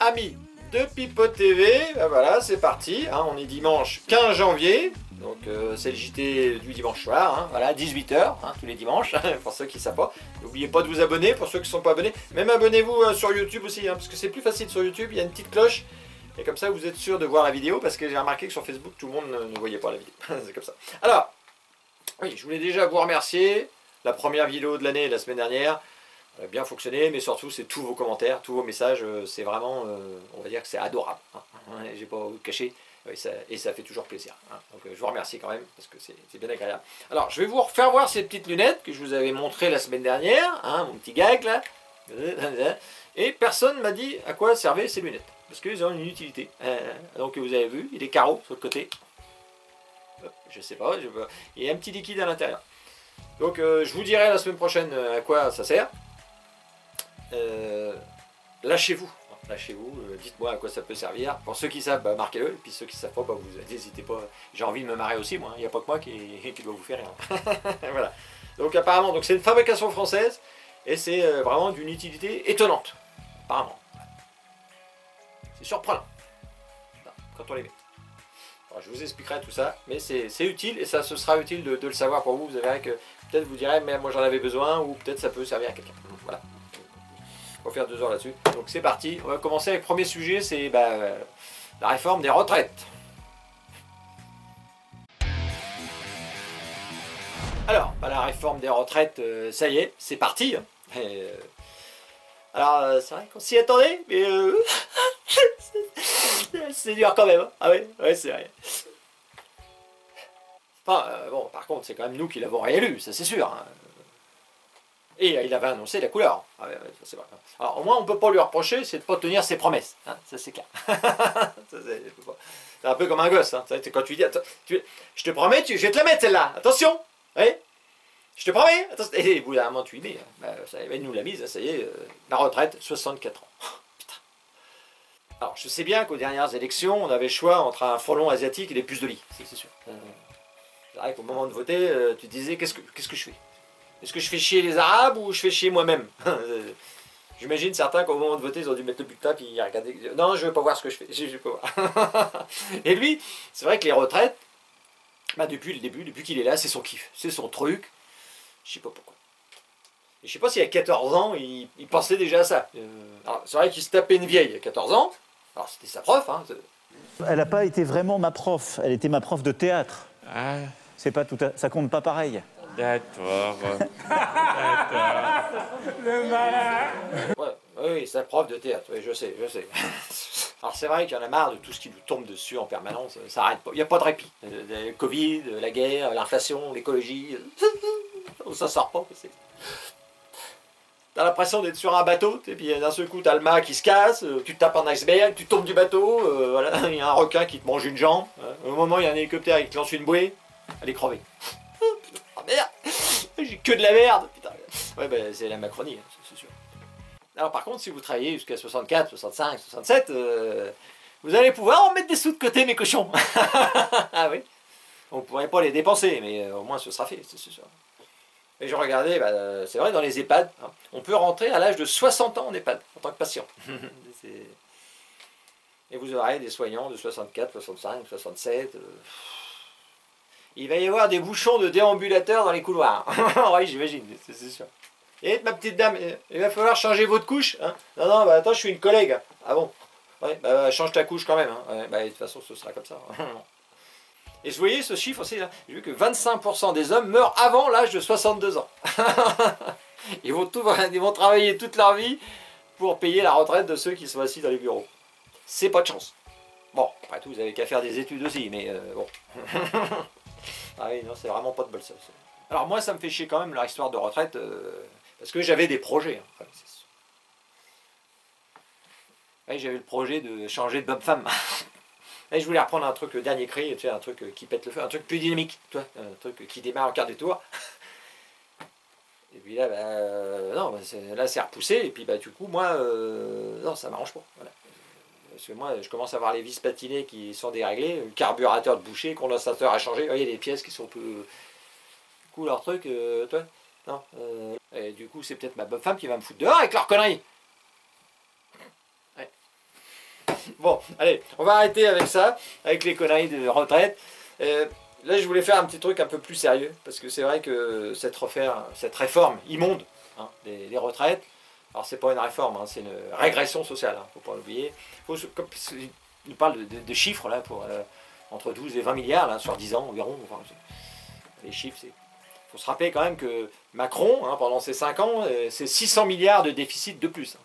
amis de Pipo TV, ben voilà, c'est parti, hein, on est dimanche 15 janvier, donc c'est le JT du dimanche soir, hein, voilà, 18 h, hein, tous les dimanches, pour ceux qui ne savent pas. N'oubliez pas de vous abonner, pour ceux qui ne sont pas abonnés, même abonnez-vous sur YouTube aussi, hein, parce que c'est plus facile sur YouTube, il y a une petite cloche, et comme ça vous êtes sûr de voir la vidéo, parce que j'ai remarqué que sur Facebook, tout le monde ne voyait pas la vidéo, c'est comme ça. Alors, oui, je voulais déjà vous remercier, la première vidéo de l'année, la semaine dernière, a bien fonctionné, mais surtout c'est tous vos commentaires, tous vos messages, c'est vraiment, on va dire que c'est adorable, hein. J'ai pas à vous le cacher, et ça fait toujours plaisir, hein. Donc je vous remercie quand même, parce que c'est bien agréable. Alors je vais vous refaire voir ces petites lunettes que je vous avais montrées la semaine dernière, hein, mon petit gag là, et personne m'a dit à quoi servaient ces lunettes, parce qu'ils ont une utilité. Donc vous avez vu, il y a des carreaux sur le côté, je sais pas, il y a un petit liquide à l'intérieur. Donc je vous dirai la semaine prochaine à quoi ça sert. Lâchez-vous, dites-moi à quoi ça peut servir. Pour ceux qui savent, bah, marquez-le, et puis ceux qui ne savent pas, bah, vous n'hésitez pas. J'ai envie de me marrer aussi, moi, il n'y a pas que moi qui doit vous faire rire. Voilà. Donc apparemment, c'est une fabrication française, et c'est vraiment d'une utilité étonnante, apparemment. C'est surprenant, quand on les met. Alors, je vous expliquerai tout ça, mais c'est utile, et ça ce sera utile de le savoir pour vous. Vous verrez que peut-être vous direz, mais moi j'en avais besoin, ou peut-être ça peut servir à quelqu'un. Voilà. On va faire 2 heures là-dessus. Donc c'est parti. On va commencer avec le premier sujet, c'est la réforme des retraites. Alors, la réforme des retraites, ça y est, c'est parti. Hein. Alors, c'est vrai qu'on s'y attendait, mais c'est dur quand même. Hein. Ah ouais, c'est vrai. Enfin, bon, par contre, c'est quand même nous qui l'avons réélu, ça c'est sûr. Hein. Et il avait annoncé la couleur. Ah ouais, ça c'est vrai. Alors au moins on ne peut pas lui reprocher, c'est de ne pas tenir ses promesses. Hein, ça c'est clair. C'est un peu comme un gosse. Hein. Quand tu lui dis, attends, je te promets, je vais te la mettre celle-là. Attention. Oui. Je te promets. Attention. Et au bout d'un moment tu y mets. Il nous l'a mise, ça y est. La retraite, 64 ans. Putain. Alors je sais bien qu'aux dernières élections, on avait le choix entre un frelon asiatique et des puces de lit. C'est sûr. C'est vrai qu'au moment de voter, tu te disais qu'est-ce que je fais? Est-ce que je fais chier les Arabes ou je fais chier moi-même? J'imagine certains qu'au moment de voter, ils ont dû mettre le bulletin puis regarder. Non, je ne veux pas voir ce que je fais. Je veux pas voir. Et lui, c'est vrai que les retraites, depuis le début, depuis qu'il est là, c'est son kiff. C'est son truc. Je sais pas pourquoi. Et je sais pas s'il y a 14 ans, il pensait déjà à ça. C'est vrai qu'il se tapait une vieille il y a 14 ans. Alors c'était sa prof. Hein. Elle n'a pas été vraiment ma prof. Elle était ma prof de théâtre. Ah. C'est pas tout ça compte pas pareil. D'accord. Le malin. Ouais, oui, c'est la prof de théâtre, oui, je sais. Alors c'est vrai qu'il y en a marre de tout ce qui nous tombe dessus en permanence, ça n'arrête pas, il n'y a pas de répit. Le Covid, la guerre, l'inflation, l'écologie, ça sort pas. T'as l'impression d'être sur un bateau, et puis d'un seul coup t'as le mât qui se casse, tu te tapes un iceberg, tu tombes du bateau, voilà, il y a un requin qui te mange une jambe, au moment il y a un hélicoptère qui te lance une bouée, elle est crevée. Merde, j'ai que de la merde, putain. Ouais, c'est la Macronie, c'est sûr. Alors par contre, si vous travaillez jusqu'à 64, 65, 67, vous allez pouvoir en mettre des sous de côté, mes cochons. Ah oui. On ne pourrait pas les dépenser, mais au moins ce sera fait, c'est sûr. Et je regardais, c'est vrai, dans les EHPAD, hein, on peut rentrer à l'âge de 60 ans en EHPAD, en tant que patient. Et vous aurez des soignants de 64, 65, 67... Il va y avoir des bouchons de déambulateurs dans les couloirs. Oui, j'imagine, c'est sûr. Et ma petite dame, il va falloir changer votre couche. Hein. Non, attends, je suis une collègue. Ah bon? Ouais, change ta couche quand même. Hein. Ouais, de toute façon, ce sera comme ça. Et vous voyez ce chiffre aussi, j'ai vu que 25% des hommes meurent avant l'âge de 62 ans. Ils vont travailler toute leur vie pour payer la retraite de ceux qui sont assis dans les bureaux. C'est pas de chance. Bon, après tout, vous avez qu'à faire des études aussi, mais bon... Ah oui, non, c'est vraiment pas de bol ça. Alors moi, ça me fait chier quand même leur histoire de retraite, parce que j'avais des projets. Hein. Ouais, j'avais le projet de changer de homme-femme. Et je voulais reprendre un truc, le dernier cri, tu sais, un truc qui pète le feu, un truc plus dynamique, tu vois, un truc qui démarre en quart de tour. Et puis là, non, là c'est repoussé, et puis du coup, moi, non, ça m'arrange pas. Voilà. Parce que moi, je commence à voir les vis patinées qui sont déréglées, le carburateur de boucher, le condensateur à changer. Vous voyez, les pièces qui sont un peu... Du coup, leur truc, toi, non. Et du coup, c'est peut-être ma bonne femme qui va me foutre dehors avec leur connerie. Ouais. Bon, allez, on va arrêter avec ça, avec les conneries de retraite. Là, je voulais faire un petit truc un peu plus sérieux, parce que c'est vrai que cette réforme immonde des retraites, alors c'est pas une réforme, c'est une régression sociale, faut pas l'oublier. Il nous parle de chiffres là, pour entre 12 et 20 milliards là, sur 10 ans environ. Enfin, les chiffres, il faut se rappeler quand même que Macron, pendant ses 5 ans, c'est 600 milliards de déficit de plus.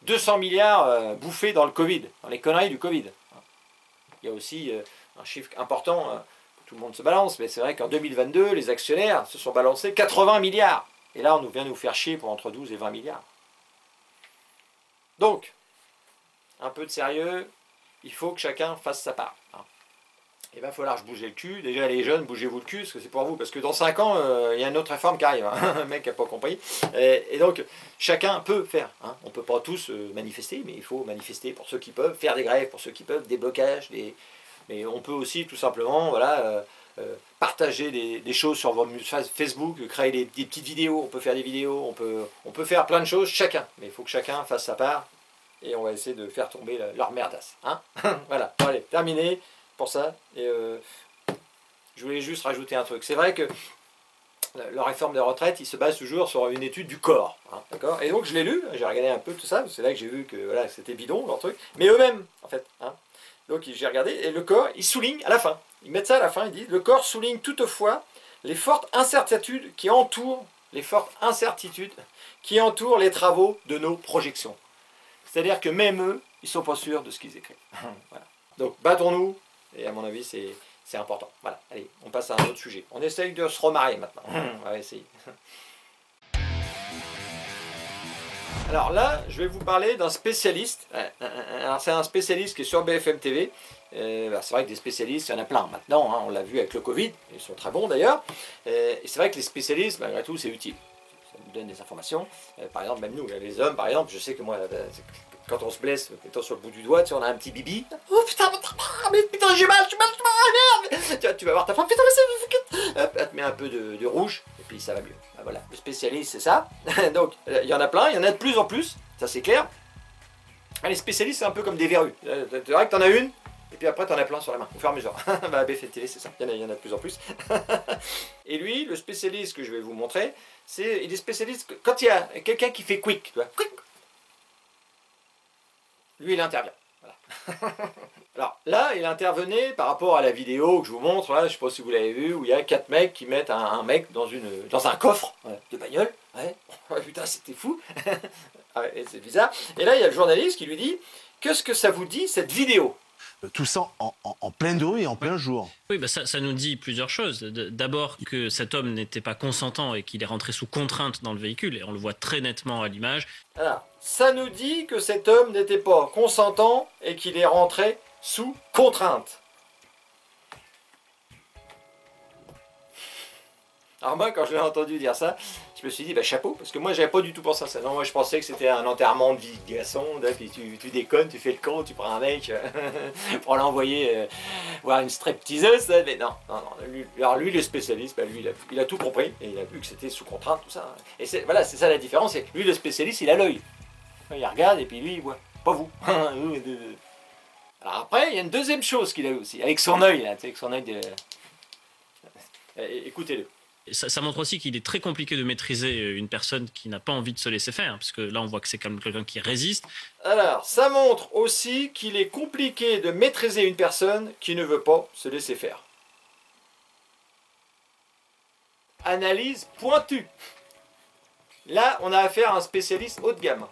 200 milliards bouffés dans le Covid, dans les conneries du Covid. Il y a aussi un chiffre important, tout le monde se balance, mais c'est vrai qu'en 2022, les actionnaires se sont balancés 80 milliards. Et là, on vient nous faire chier pour entre 12 et 20 milliards. Donc, un peu de sérieux, il faut que chacun fasse sa part. Il va falloir bouger le cul. Déjà, les jeunes, bougez-vous le cul, parce que c'est pour vous. Parce que dans 5 ans, il y a une autre réforme qui arrive. Un mec n'a pas compris. Et donc, chacun peut faire. On ne peut pas tous manifester, mais il faut manifester pour ceux qui peuvent, faire des grèves pour ceux qui peuvent, des blocages. Mais on peut aussi, tout simplement, voilà, partager des choses sur votre Facebook, créer des petites vidéos. On peut faire des vidéos, on peut faire plein de choses, chacun. Mais il faut que chacun fasse sa part. Et on va essayer de faire tomber leur merdasse. Voilà, bon, allez, terminé pour ça. Et je voulais juste rajouter un truc. C'est vrai que la réforme des retraites, il se base toujours sur une étude du corps. D'accord. Et donc je l'ai lu, j'ai regardé un peu tout ça, c'est là que j'ai vu que voilà, c'était bidon leur truc, mais eux-mêmes en fait. Donc j'ai regardé, et le corps, il souligne à la fin. Ils mettent ça à la fin, ils disent le corps souligne toutefois les fortes incertitudes qui entourent les travaux de nos projections. C'est-à-dire que même eux, ils ne sont pas sûrs de ce qu'ils écrivent. Voilà. Donc battons-nous, et à mon avis c'est important. Voilà, allez, on passe à un autre sujet. On essaye de se remarrer maintenant. On va essayer. Alors là, je vais vous parler d'un spécialiste. Alors c'est un spécialiste qui est sur BFM TV. C'est vrai que des spécialistes, il y en a plein maintenant. On l'a vu avec le Covid. Ils sont très bons d'ailleurs. Et c'est vrai que les spécialistes, malgré tout, c'est utile. Ça nous donne des informations. Par exemple, même nous, les hommes, par exemple, je sais que moi, quand on se blesse, étant sur le bout du doigt, tu sais, on a un petit bibi. Oh putain, mais putain, j'ai mal, merde. Tu vas voir ta femme, putain, mais c'est... Elle te met un peu de rouge, et puis ça va mieux. Voilà, le spécialiste, c'est ça. Donc, il y en a plein, il y en a de plus en plus, ça c'est clair. Les spécialistes, c'est un peu comme des verrues. Tu verras que t'en as une, et puis après t'en as plein sur la main, au fur et à mesure. BFM TV, c'est ça, il y en a de plus en plus. Et lui, le spécialiste que je vais vous montrer, il est spécialiste quand il y a quelqu'un qui fait quick, tu vois, quick. Lui, il intervient. Voilà. Alors là, il intervenait par rapport à la vidéo que je vous montre, là, je ne sais pas si vous l'avez vu, où il y a 4 mecs qui mettent un mec dans un coffre de bagnole. Ouais. Oh, putain, c'était fou. C'est bizarre. Et là, il y a le journaliste qui lui dit « Qu'est-ce que ça vous dit, cette vidéo ?» Tout ça en pleine rue et en plein jour. Oui, ça nous dit plusieurs choses. D'abord que cet homme n'était pas consentant et qu'il est rentré sous contrainte dans le véhicule, et on le voit très nettement à l'image. Alors, ça nous dit que cet homme n'était pas consentant et qu'il est rentré sous contrainte. Alors moi, quand je l'ai entendu dire ça, je me suis dit, bah, chapeau, parce que moi, j'avais pas du tout pensé à ça. Non, moi, je pensais que c'était un enterrement de vie de garçon, puis tu déconnes, tu fais le con, tu prends un mec pour l'envoyer voir une stripteaseuse, mais non. Alors lui, le spécialiste, bah, lui, il a tout compris, et il a vu que c'était sous contrainte, tout ça. Et voilà, c'est ça la différence, c'est lui, le spécialiste, il a l'œil. Il regarde, et puis lui, il voit, pas vous. Alors après, il y a une deuxième chose qu'il a eu aussi, avec son œil, là, avec son œil de... Écoutez-le. Ça montre aussi qu'il est très compliqué de maîtriser une personne qui n'a pas envie de se laisser faire, parce que là on voit que c'est comme quelqu'un qui résiste. Alors, ça montre aussi qu'il est compliqué de maîtriser une personne qui ne veut pas se laisser faire. Analyse pointue. Là, on a affaire à un spécialiste haut de gamme.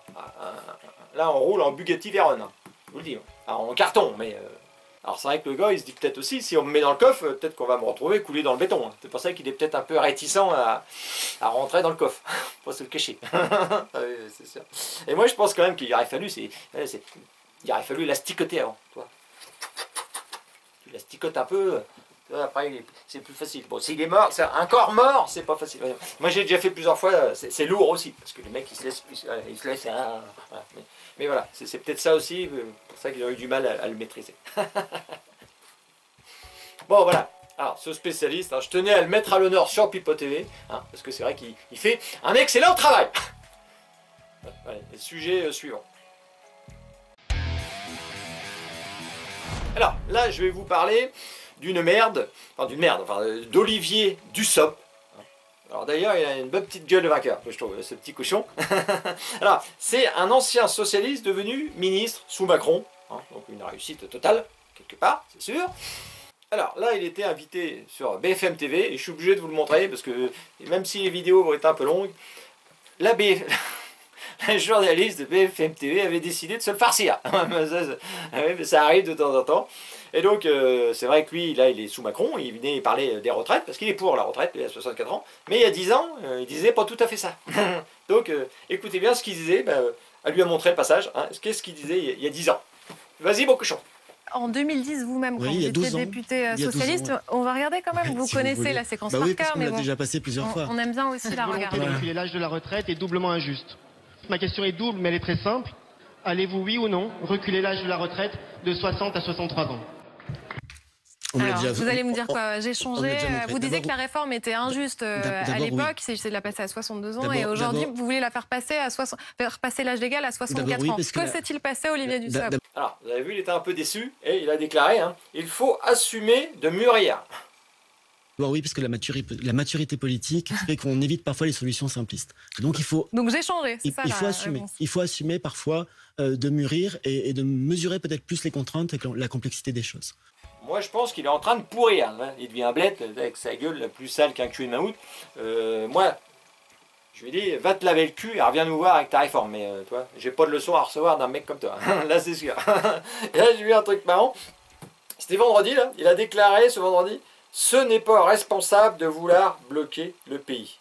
Là, on roule en Bugatti Veyron, je vous le dis. Alors, en carton, mais... Alors c'est vrai que le gars, il se dit peut-être aussi, si on me met dans le coffre, peut-être qu'on va me retrouver coulé dans le béton. C'est pour ça qu'il est peut-être un peu réticent à rentrer dans le coffre. Faut pas se le cacher. C'est sûr. Et moi, je pense quand même qu'il aurait fallu, il aurait fallu l'asticoter avant. Tu l'asticotes un peu, après c'est plus facile. Bon, s'il est mort, un corps mort, c'est pas facile. Moi, j'ai déjà fait plusieurs fois, c'est lourd aussi, parce que les mecs, ils se laissent voilà. Mais voilà, c'est peut-être ça aussi, pour ça qu'ils ont eu du mal à le maîtriser. Bon, voilà. Alors, ce spécialiste, je tenais à le mettre à l'honneur sur Pipo TV, parce que c'est vrai qu'il fait un excellent travail. Allez, le sujet suivant. Alors là, je vais vous parler d'Olivier Dussopt. Alors d'ailleurs, il a une bonne petite gueule de vainqueur, je trouve, ce petit cochon. Alors, c'est un ancien socialiste devenu ministre sous Macron, hein, donc une réussite totale, quelque part, c'est sûr. Alors là, il était invité sur BFM TV, et je suis obligé de vous le montrer, parce que même si les vidéos vont être un peu longues, la journaliste de BFM TV avait décidé de se le farcir. Ça arrive de temps en temps. Et donc, c'est vrai que lui, là, il est sous Macron, il venait parler des retraites, parce qu'il est pour la retraite, il a 64 ans, mais il y a 10 ans, il disait pas tout à fait ça. Donc, écoutez bien ce qu'il disait, elle lui a montré le passage, hein, qu'est-ce qu'il disait il y a 10 ans. Vas-y, mon cochon. En 2010, vous-même, quand vous étiez député socialiste, on va regarder quand même, vous connaissez la séquence par cœur, mais on l'a déjà passé plusieurs fois. On aime bien aussi la regarder. La volonté de l'âge de la retraite est doublement injuste. Ma question est double, mais elle est très simple. Allez-vous, oui ou non, reculer l'âge de la retraite de 60 à 63 ans? Alors, vous allez me dire quoi? J'ai changé. Vous disiez que la réforme était injuste à l'époque, c'est de la passer à 62 ans, et aujourd'hui, vous voulez la faire passer l'âge légal à 64 ans. Que s'est-il passé, Olivier Dussopt? Alors, vous avez vu, il était un peu déçu, et il a déclaré, hein, il faut assumer de mûrir. Bon, oui, parce que la maturité politique fait qu'on évite parfois les solutions simplistes. Donc il faut. Donc j'ai changé. C'est ça, il faut assumer parfois de mûrir et de mesurer peut-être plus les contraintes et la complexité des choses. Moi, je pense qu'il est en train de pourrir. Hein. Il devient un bled avec sa gueule plus sale qu'un cul de mammouth. Moi, je lui dis, va te laver le cul et reviens nous voir avec ta réforme. Mais toi, j'ai pas de leçon à recevoir d'un mec comme toi. Là, c'est sûr. Et là, j'ai vu un truc marrant. C'était vendredi, là. Il a déclaré ce vendredi. Ce n'est pas responsable de vouloir bloquer le pays.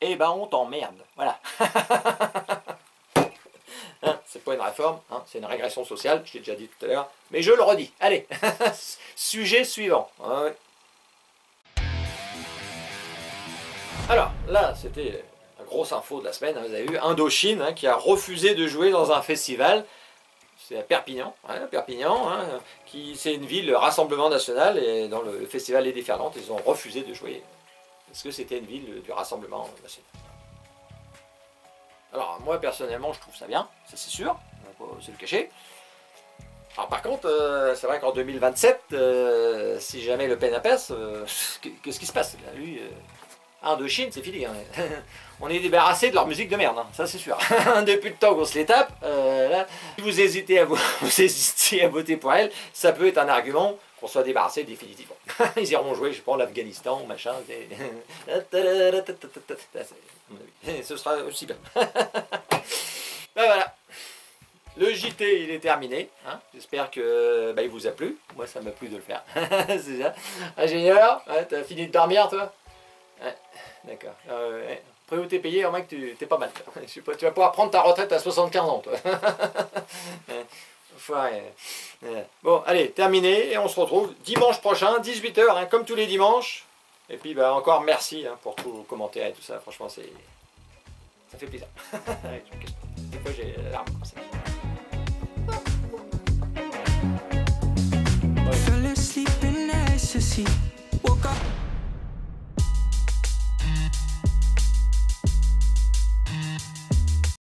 Eh ben, on t'emmerde. Voilà. Hein, c'est pas une réforme, hein, c'est une régression sociale, je l'ai déjà dit tout à l'heure. Mais je le redis. Allez, sujet suivant. Ouais. Alors, là, c'était la grosse info de la semaine. Hein, vous avez vu, Indochine, hein, qui a refusé de jouer dans un festival. C'est à Perpignan, hein, c'est une ville rassemblement national, et dans le festival Les Déferlantes, ils ont refusé de jouer, parce que c'était une ville du rassemblement national. Alors moi personnellement je trouve ça bien, ça c'est sûr, on va pas se le cacher. Alors par contre, c'est vrai qu'en 2027, si jamais Le Pen passe, qu'est-ce qui se passe là, lui, Indochine, c'est fini. Hein. On est débarrassé de leur musique de merde, hein. Ça c'est sûr. Depuis le temps qu'on se les tape, là, si vous hésitez à voter pour elle, ça peut être un argument qu'on soit débarrassé définitivement. Ils iront jouer, je sais pas, l'Afghanistan, machin. Ce sera aussi bien. Ben voilà. Le JT, il est terminé. Hein. J'espère que il vous a plu. Moi, ça m'a plu de le faire. C'est ça. Ingénieur, ouais, t'as fini de dormir, toi? Ouais, d'accord. Après où t'es payé, au moins que t'es pas mal. Je sais pas, tu vas pouvoir prendre ta retraite à 75 ans, toi. Bon, allez, terminé. Et on se retrouve dimanche prochain, 18 h, hein, comme tous les dimanches. Et puis, encore merci, hein, pour tous vos commentaires et tout ça. Franchement, ça fait plaisir. Des fois, j'ai la larme comme ça. Fell asleep in ecstasy.